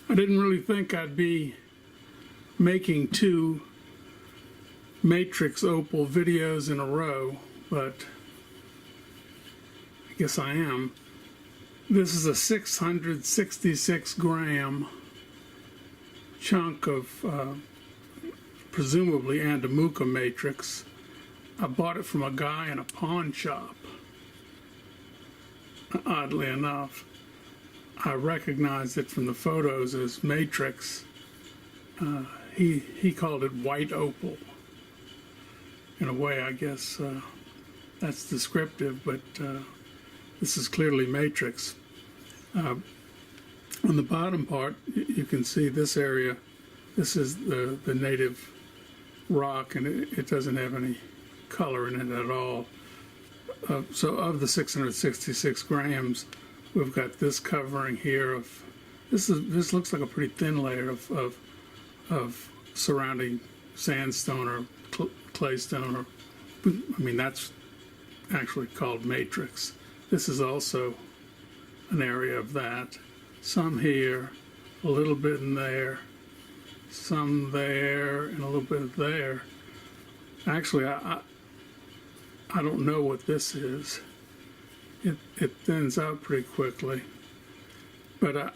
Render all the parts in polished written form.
I didn't really think I'd be making two Matrix Opal videos in a row, but I guess I am. This is a 666 gram chunk of presumably Andamooka Matrix. I bought it from a guy in a pawn shop. Oddly enough, I recognized it from the photos as Matrix. He called it white opal. In a way, I guess that's descriptive, but this is clearly Matrix. On the bottom part, you can see this area. This is the native rock, and it doesn't have any color in it at all. So of the 666 grams, we've got this covering here of this looks like a pretty thin layer of surrounding sandstone or claystone, or I mean that's actually called matrix. This is also an area of that. Some here, a little bit in there, some there, and a little bit there. Actually, I don't know what this is. It thins out pretty quickly. But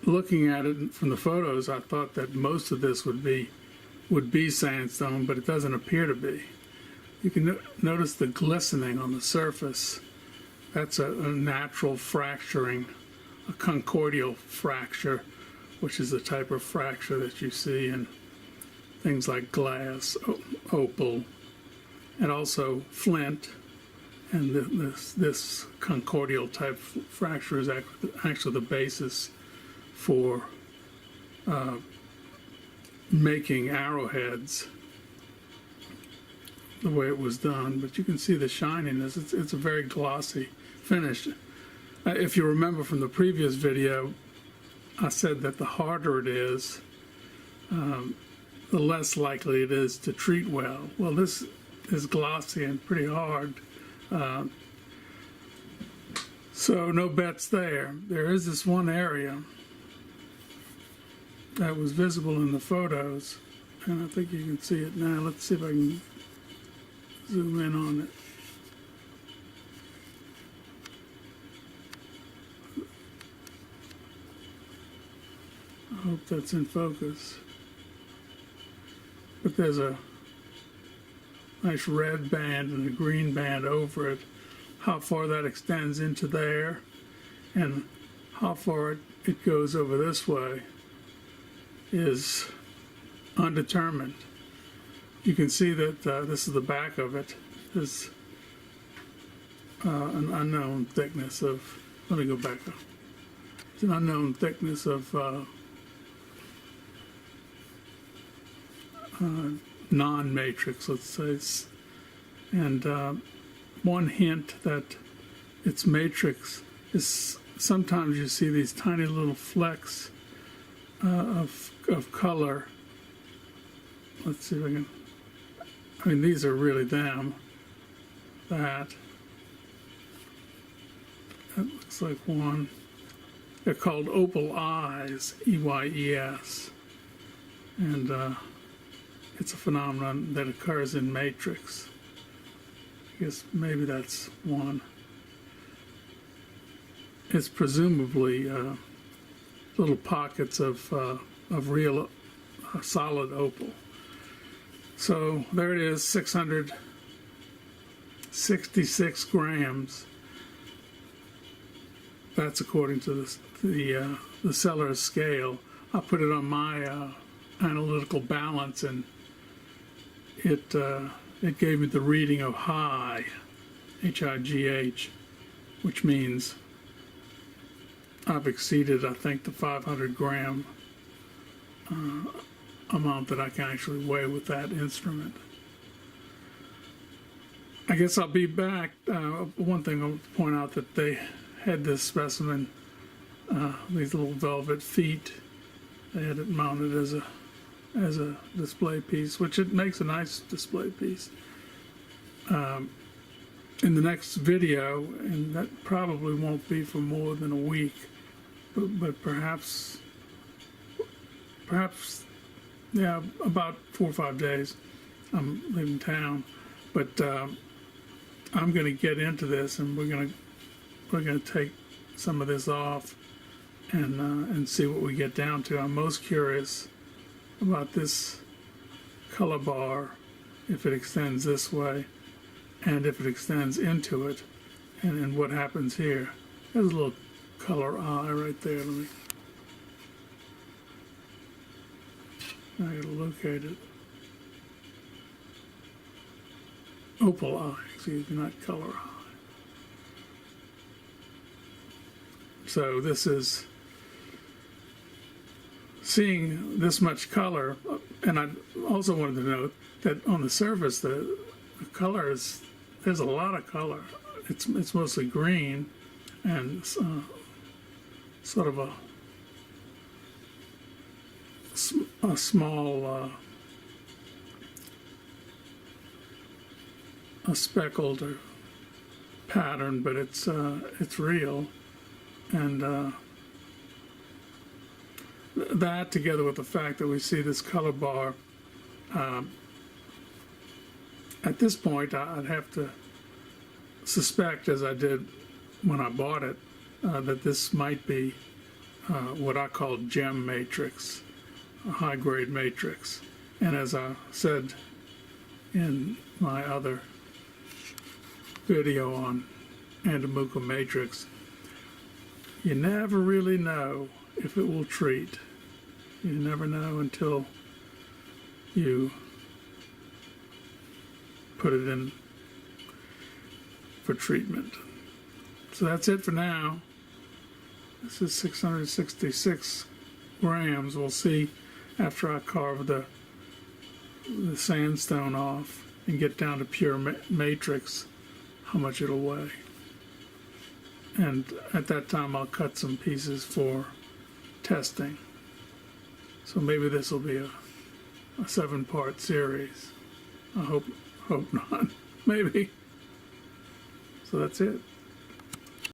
looking at it from the photos, I thought that most of this would be sandstone, but it doesn't appear to be. You can notice the glistening on the surface. That's a natural fracturing, a concordial fracture, which is the type of fracture that you see in things like glass, opal, and also flint. And this concordial type fracture is actually the basis for making arrowheads the way it was done. But you can see the shininess. It's a very glossy finish. If you remember from the previous video, I said that the harder it is, the less likely it is to treat well. Well, this is glossy and pretty hard. So no bets there. There is this one area that was visible in the photos, and I think you can see it now. Let's see if I can zoom in on it. I hope that's in focus. But there's a nice red band and a green band over it. How far that extends into there and how far it goes over this way is undetermined. You can see that this is the back of it. There's an unknown thickness of, let me go back up. It's an unknown thickness of non-matrix, let's say. And one hint that it's matrix is sometimes you see these tiny little flecks of color. Let's see if I mean, these are really them. That looks like one. They're called opal eyes, E-Y-E-S. And it's a phenomenon that occurs in matrix. I guess maybe that's one. It's presumably little pockets of real solid opal. So there it is, 666 grams. That's according to the seller's scale. I put it on my analytical balance, and it gave me the reading of high, H-I-G-H, which means I've exceeded, I think, the 500 gram amount that I can actually weigh with that instrument. I guess I'll be back. One thing I'll point out that they had this specimen, these little velvet feet. They had it mounted as a display piece, which it makes a nice display piece. In the next video, and that probably won't be for more than a week, but perhaps perhaps, yeah, about 4 or 5 days. I'm leaving town, but I'm going to get into this, and we're going to take some of this off and see what we get down to. I'm most curious about this color bar, if it extends this way, and if it extends into it, and what happens here. There's a little color eye right there. I gotta locate it. Opal eye, excuse me, not color eye. So this is seeing this much color, and I also wanted to note that on the surface, the color is, there's a lot of color. It's mostly green and sort of a small a speckled or pattern, but it's real, and that together with the fact that we see this color bar, at this point I'd have to suspect, as I did when I bought it, that this might be what I call gem matrix, a high-grade matrix. And as I said in my other video on Andamooka Matrix, you never really know if it will treat. You never know until you put it in for treatment. So that's it for now. This is 666 grams. We'll see after I carve the sandstone off and get down to pure matrix how much it'll weigh. And at that time I'll cut some pieces for testing. So maybe this will be a 7-part series. I hope not. Maybe. So that's it.